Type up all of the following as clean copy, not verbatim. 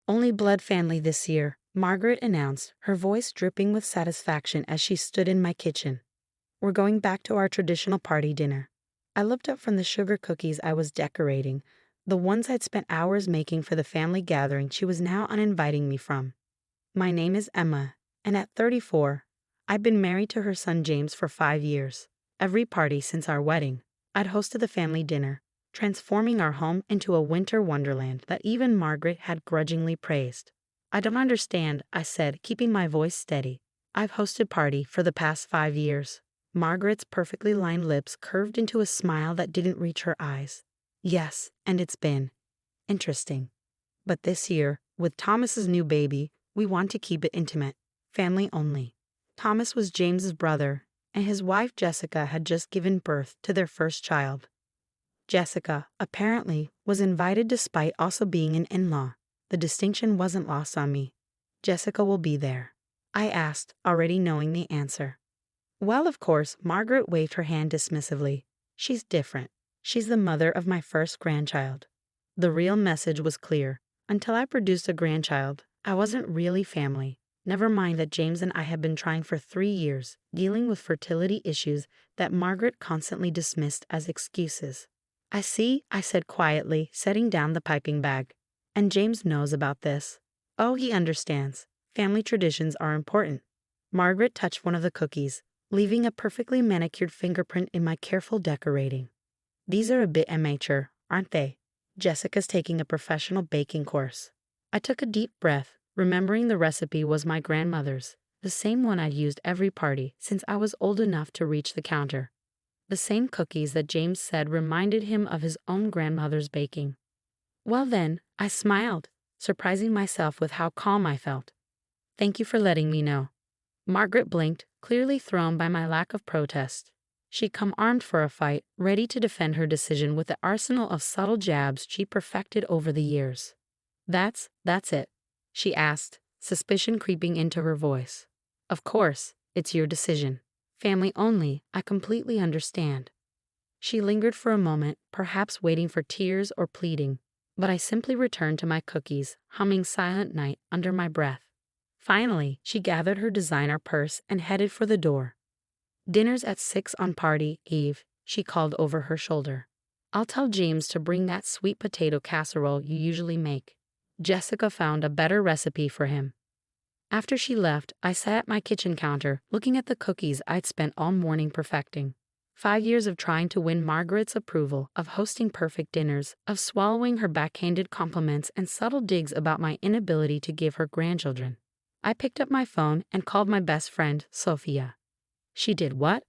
Only blood family this year, Margaret announced, her voice dripping with satisfaction as she stood in my kitchen. We're going back to our traditional party dinner. I looked up from the sugar cookies I was decorating, the ones I'd spent hours making for the family gathering she was now uninviting me from. My name is Emma, and at 34, I've been married to her son James for 5 years. Every party since our wedding, I'd hosted the family dinner, transforming our home into a winter wonderland that even Margaret had grudgingly praised. I don't understand, I said, keeping my voice steady. I've hosted party for the past 5 years. Margaret's perfectly lined lips curved into a smile that didn't reach her eyes. Yes, and it's been interesting. But this year, with Thomas's new baby, we want to keep it intimate, family only. Thomas was James's brother, and his wife Jessica had just given birth to their first child. Jessica, apparently, was invited despite also being an in-law. The distinction wasn't lost on me. Jessica will be there, I asked, already knowing the answer. Well, of course, Margaret waved her hand dismissively. She's different. She's the mother of my first grandchild. The real message was clear. Until I produced a grandchild, I wasn't really family. Never mind that James and I had been trying for 3 years, dealing with fertility issues that Margaret constantly dismissed as excuses. I see, I said quietly, setting down the piping bag. And James knows about this. Oh, he understands. Family traditions are important. Margaret touched one of the cookies, leaving a perfectly manicured fingerprint in my careful decorating. These are a bit amateur, aren't they? Jessica's taking a professional baking course. I took a deep breath, remembering the recipe was my grandmother's, the same one I'd used every party since I was old enough to reach the counter. The same cookies that James said reminded him of his own grandmother's baking. Well then, I smiled, surprising myself with how calm I felt. Thank you for letting me know. Margaret blinked, clearly thrown by my lack of protest. She'd come armed for a fight, ready to defend her decision with the arsenal of subtle jabs she perfected over the years. That's it, she asked, suspicion creeping into her voice. Of course, it's your decision. Family only, I completely understand. She lingered for a moment, perhaps waiting for tears or pleading, but I simply returned to my cookies, humming Silent Night under my breath. Finally, she gathered her designer purse and headed for the door. Dinner's at 6 on party eve, she called over her shoulder. I'll tell James to bring that sweet potato casserole you usually make. Jessica found a better recipe for him. After she left, I sat at my kitchen counter, looking at the cookies I'd spent all morning perfecting. 5 years of trying to win Margaret's approval, of hosting perfect dinners, of swallowing her backhanded compliments and subtle digs about my inability to give her grandchildren. I picked up my phone and called my best friend, Sophia. She did what?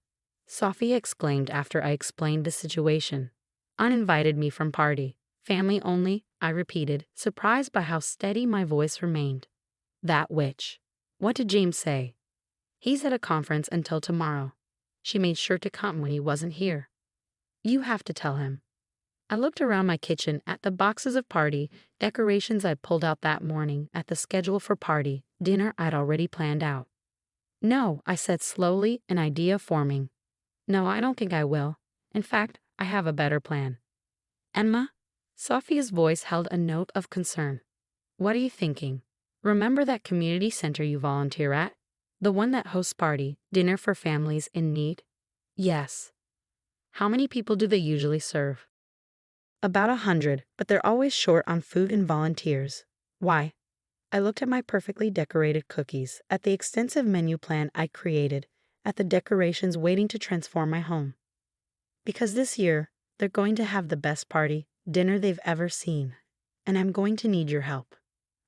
Sophia exclaimed after I explained the situation. Uninvited me from party. Family only, I repeated, surprised by how steady my voice remained. That witch. What did James say? He's at a conference until tomorrow. She made sure to come when he wasn't here. You have to tell him. I looked around my kitchen at the boxes of party decorations I'd pulled out that morning, at the schedule for party dinner I'd already planned out. No, I said slowly, an idea forming. No, I don't think I will. In fact, I have a better plan. Emma? Sophia's voice held a note of concern. What are you thinking? Remember that community center you volunteer at? The one that hosts party dinner for families in need? Yes. How many people do they usually serve? About 100, but they're always short on food and volunteers. Why? I looked at my perfectly decorated cookies, at the extensive menu plan I created, at the decorations waiting to transform my home. Because this year, they're going to have the best party dinner they've ever seen, and I'm going to need your help.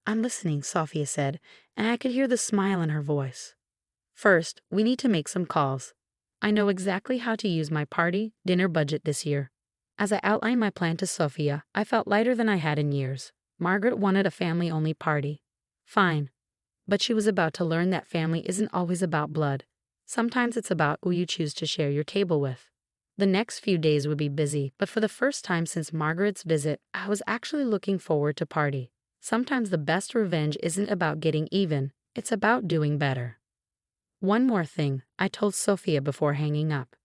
I'm listening, Sophia said, and I could hear the smile in her voice. First, we need to make some calls. I know exactly how to use my party dinner budget this year. As I outlined my plan to Sophia, I felt lighter than I had in years. Margaret wanted a family-only party. Fine. But she was about to learn that family isn't always about blood. Sometimes it's about who you choose to share your table with. The next few days would be busy, but for the first time since Margaret's visit, I was actually looking forward to party. Sometimes the best revenge isn't about getting even, it's about doing better. One more thing, I told Sophia before hanging up.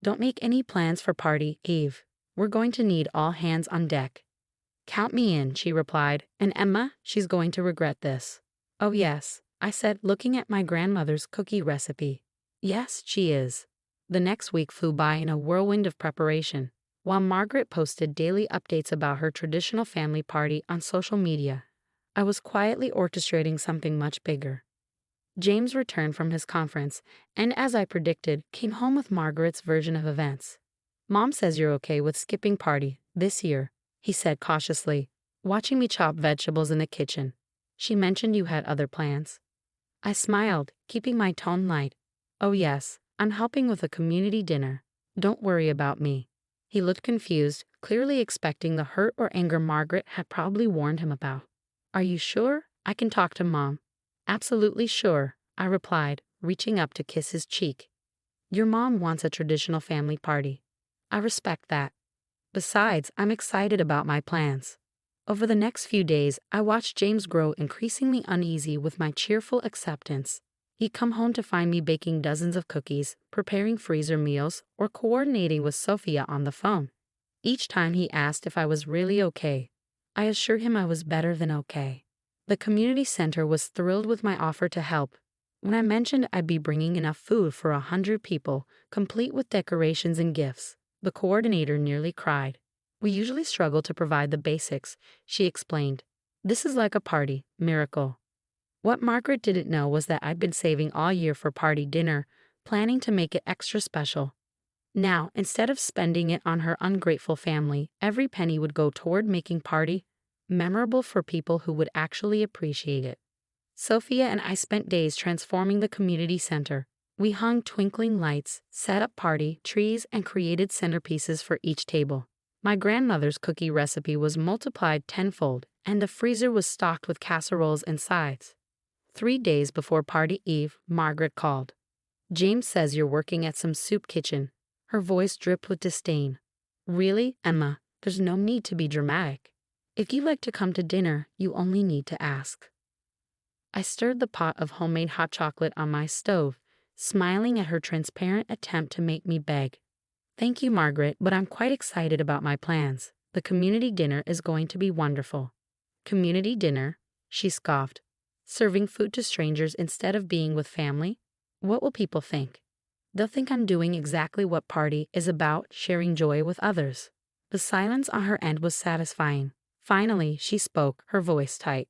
Don't make any plans for party eve. We're going to need all hands on deck. "Count me in," she replied. "And Emma, she's going to regret this." "Oh, yes," I said, looking at my grandmother's cookie recipe. "Yes, she is." The next week flew by in a whirlwind of preparation. While Margaret posted daily updates about her traditional family party on social media, I was quietly orchestrating something much bigger. James returned from his conference, and as I predicted, came home with Margaret's version of events. "Mom says you're okay with skipping party this year," he said cautiously, watching me chop vegetables in the kitchen. "She mentioned you had other plans." I smiled, keeping my tone light. "Oh yes, I'm helping with a community dinner. Don't worry about me." He looked confused, clearly expecting the hurt or anger Margaret had probably warned him about. "Are you sure? I can talk to Mom." "Absolutely sure," I replied, reaching up to kiss his cheek. "Your mom wants a traditional family party. I respect that. Besides, I'm excited about my plans." Over the next few days, I watched James grow increasingly uneasy with my cheerful acceptance. He'd come home to find me baking dozens of cookies, preparing freezer meals, or coordinating with Sophia on the phone. Each time he asked if I was really okay, I assured him I was better than okay. The community center was thrilled with my offer to help. When I mentioned I'd be bringing enough food for 100 people, complete with decorations and gifts, the coordinator nearly cried. "We usually struggle to provide the basics," she explained. "This is like a party miracle." What Margaret didn't know was that I'd been saving all year for party dinner, planning to make it extra special. Now, instead of spending it on her ungrateful family, every penny would go toward making party memorable for people who would actually appreciate it. Sophia and I spent days transforming the community center. We hung twinkling lights, set up party trees, and created centerpieces for each table. My grandmother's cookie recipe was multiplied tenfold, and the freezer was stocked with casseroles and sides. 3 days before party eve, Margaret called. "James says you're working at some soup kitchen." Her voice dripped with disdain. "Really, Emma, there's no need to be dramatic. If you like to come to dinner, you only need to ask." I stirred the pot of homemade hot chocolate on my stove, smiling at her transparent attempt to make me beg. "Thank you, Margaret, but I'm quite excited about my plans. The community dinner is going to be wonderful." "Community dinner?" she scoffed. "Serving food to strangers instead of being with family? What will people think?" "They'll think I'm doing exactly what party is about, sharing joy with others." The silence on her end was satisfying. Finally, she spoke, her voice tight.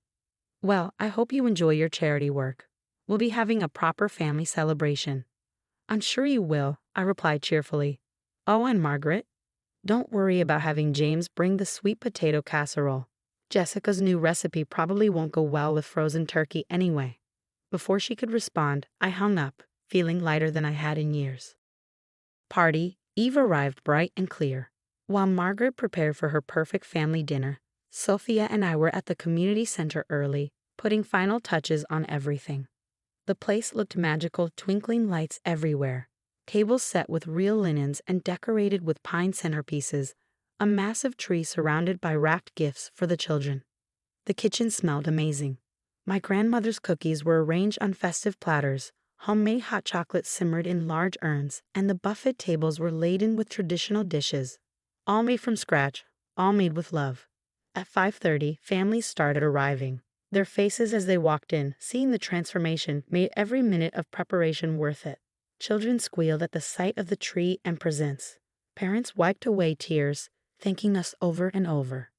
"Well, I hope you enjoy your charity work. We'll be having a proper family celebration." "I'm sure you will," I replied cheerfully. "Oh, and Margaret, don't worry about having James bring the sweet potato casserole. Jessica's new recipe probably won't go well with frozen turkey anyway." Before she could respond, I hung up, feeling lighter than I had in years. Party Eve arrived bright and clear. While Margaret prepared for her perfect family dinner, Sophia and I were at the community center early, putting final touches on everything. The place looked magical, twinkling lights everywhere, tables set with real linens and decorated with pine centerpieces, a massive tree surrounded by wrapped gifts for the children. The kitchen smelled amazing. My grandmother's cookies were arranged on festive platters, homemade hot chocolate simmered in large urns, and the buffet tables were laden with traditional dishes, all made from scratch, all made with love. At 5:30, families started arriving. Their faces as they walked in, seeing the transformation, made every minute of preparation worth it. Children squealed at the sight of the tree and presents. Parents wiped away tears, thanking us over and over.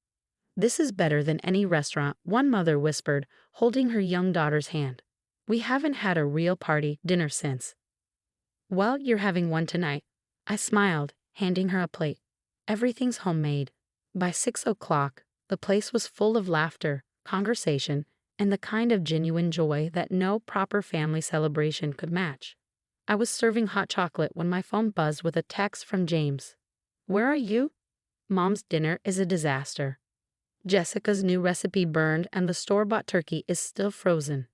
"This is better than any restaurant," one mother whispered, holding her young daughter's hand. "We haven't had a real party dinner since." "Well, you're having one tonight." I smiled, handing her a plate. "Everything's homemade." By 6 o'clock, the place was full of laughter, conversation, and the kind of genuine joy that no proper family celebration could match. I was serving hot chocolate when my phone buzzed with a text from James. "Where are you?" "Mom's dinner is a disaster. Jessica's new recipe burned and the store-bought turkey is still frozen.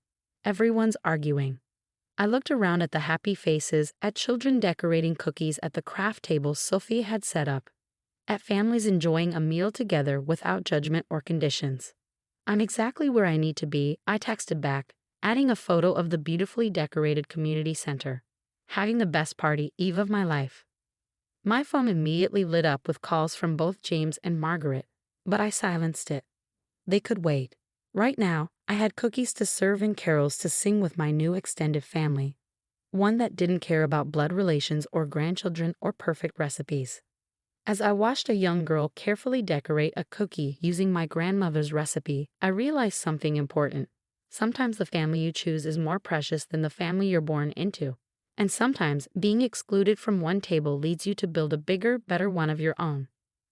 Everyone's arguing." I looked around at the happy faces, at children decorating cookies at the craft tables Sophia had set up, at families enjoying a meal together without judgment or conditions. "I'm exactly where I need to be," I texted back, adding a photo of the beautifully decorated community center. "Having the best party eve of my life." My phone immediately lit up with calls from both James and Margaret. But I silenced it. They could wait. Right now, I had cookies to serve and carols to sing with my new extended family. One that didn't care about blood relations or grandchildren or perfect recipes. As I watched a young girl carefully decorate a cookie using my grandmother's recipe, I realized something important. Sometimes the family you choose is more precious than the family you're born into. And sometimes being excluded from one table leads you to build a bigger, better one of your own.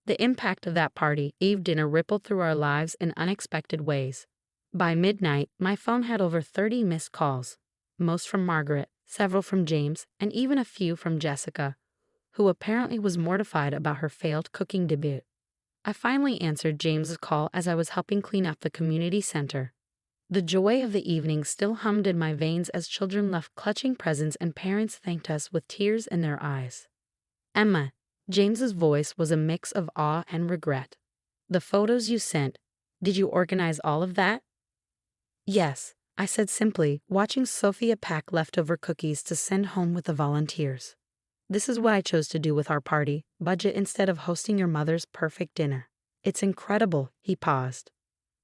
The impact of that party Eve dinner rippled through our lives in unexpected ways. By midnight, my phone had over 30 missed calls, most from Margaret, several from James, and even a few from Jessica, who apparently was mortified about her failed cooking debut. I finally answered James's call as I was helping clean up the community center. The joy of the evening still hummed in my veins as children left clutching presents and parents thanked us with tears in their eyes. Emma, James's voice was a mix of awe and regret. The photos you sent, did you organize all of that? Yes, I said simply, watching Sophia pack leftover cookies to send home with the volunteers. This is what I chose to do with our party, budget instead of hosting your mother's perfect dinner. It's incredible, he paused.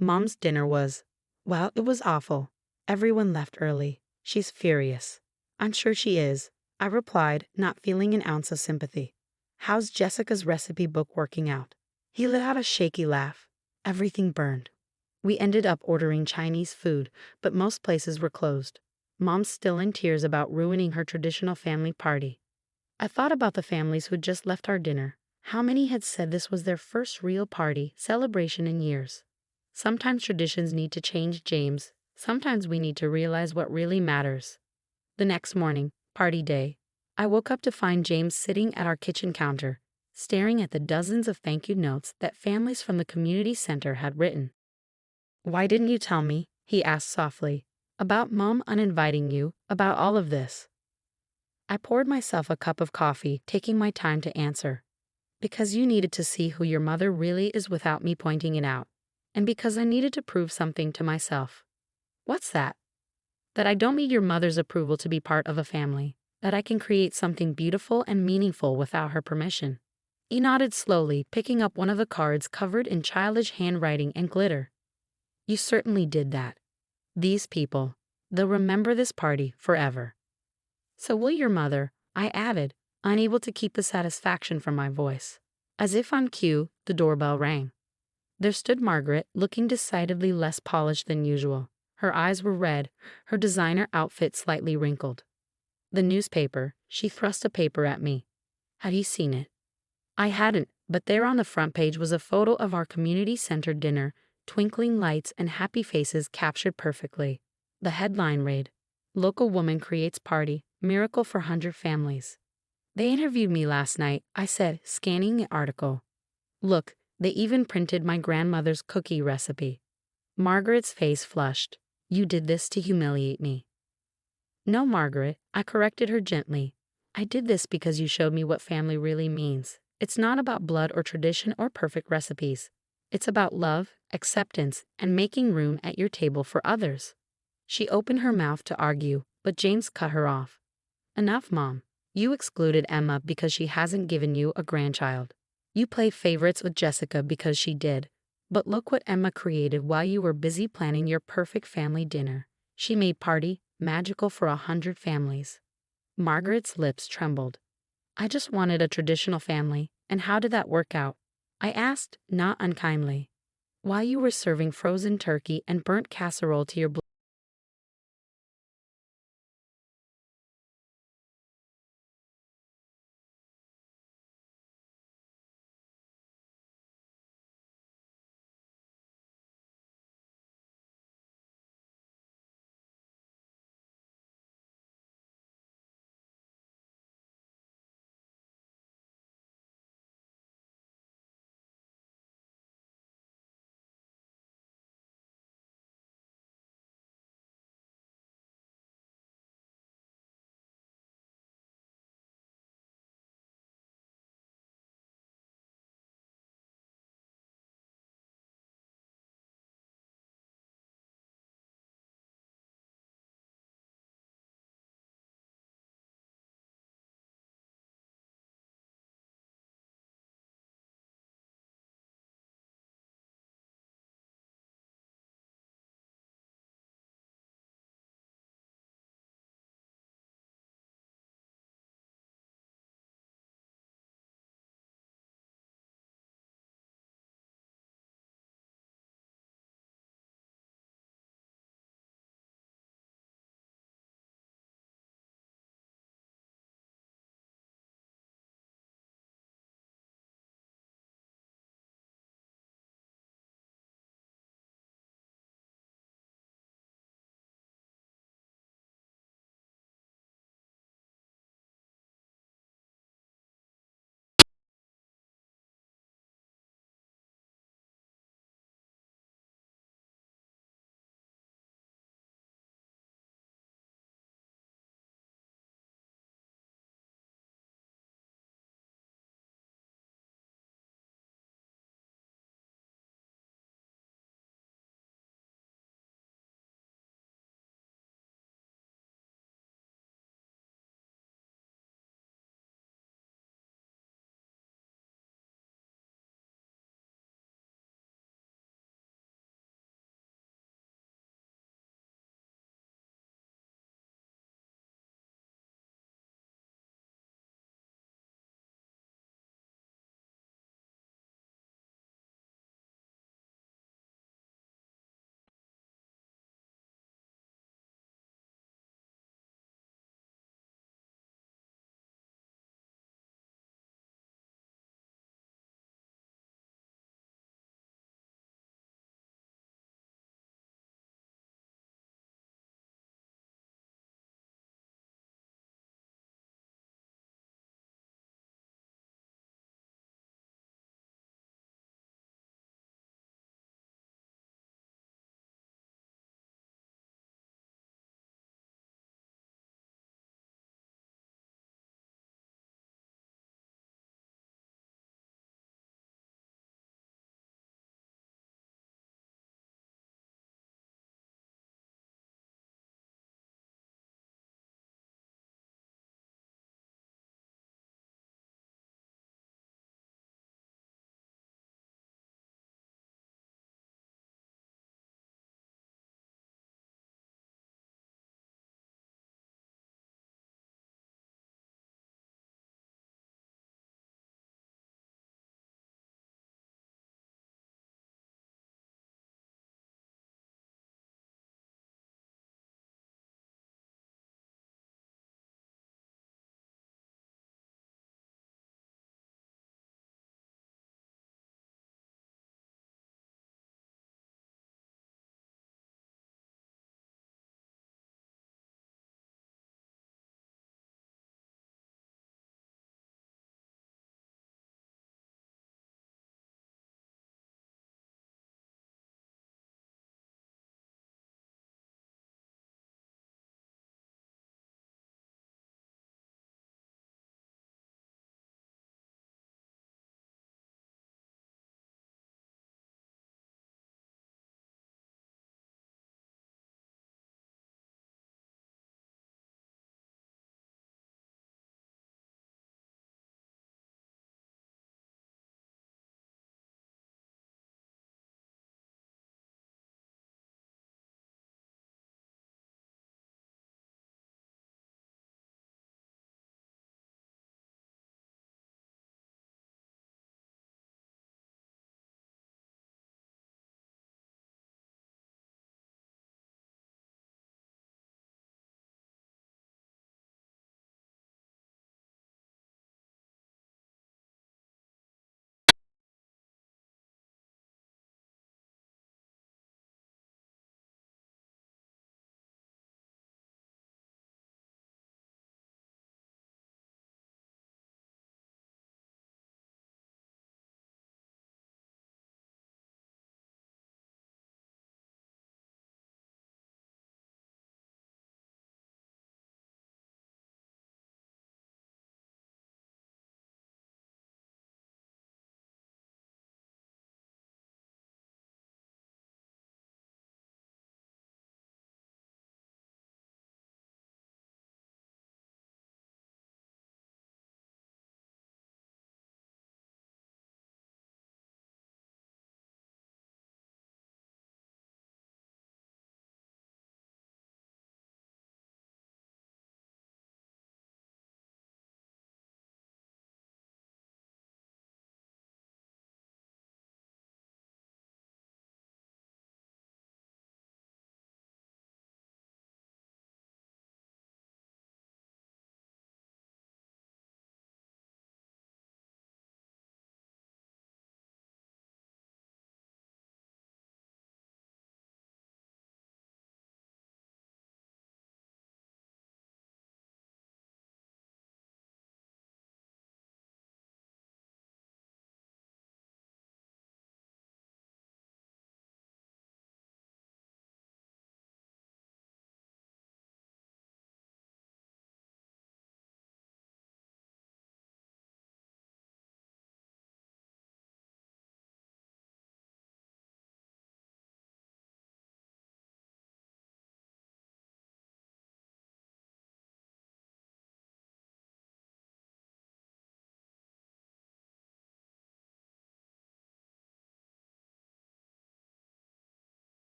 Mom's dinner was, well, it was awful. Everyone left early. She's furious. I'm sure she is, I replied, not feeling an ounce of sympathy. How's Jessica's recipe book working out? He let out a shaky laugh. Everything burned. We ended up ordering Chinese food, but most places were closed. Mom's still in tears about ruining her traditional family party. I thought about the families who'd just left our dinner. How many had said this was their first real party celebration in years? Sometimes traditions need to change, James. Sometimes we need to realize what really matters. The next morning, party day, I woke up to find James sitting at our kitchen counter, staring at the dozens of thank you notes that families from the community center had written. Why didn't you tell me? He asked softly. About Mom uninviting you, about all of this. I poured myself a cup of coffee, taking my time to answer. Because you needed to see who your mother really is without me pointing it out. And because I needed to prove something to myself. What's that? That I don't need your mother's approval to be part of a family. That I can create something beautiful and meaningful without her permission. He nodded slowly, picking up one of the cards covered in childish handwriting and glitter. You certainly did that. These people, they'll remember this party forever. So will your mother, I added, unable to keep the satisfaction from my voice. As if on cue, the doorbell rang. There stood Margaret, looking decidedly less polished than usual. Her eyes were red, her designer outfit slightly wrinkled. The newspaper, she thrust a paper at me. Had you seen it? I hadn't, but there on the front page was a photo of our community center dinner, twinkling lights and happy faces captured perfectly. The headline read, Local Woman Creates Party, Miracle for 100 Families. They interviewed me last night, I said, scanning the article. Look, they even printed my grandmother's cookie recipe. Margaret's face flushed. You did this to humiliate me. No, Margaret, I corrected her gently. I did this because you showed me what family really means. It's not about blood or tradition or perfect recipes. It's about love, acceptance, and making room at your table for others. She opened her mouth to argue, but James cut her off. Enough, Mom. You excluded Emma because she hasn't given you a grandchild. You play favorites with Jessica because she did. But look what Emma created while you were busy planning your perfect family dinner. She made party magical for 100 families. Margaret's lips trembled. I just wanted a traditional family, and how did that work out? I asked, not unkindly. While you were serving frozen turkey and burnt casserole to your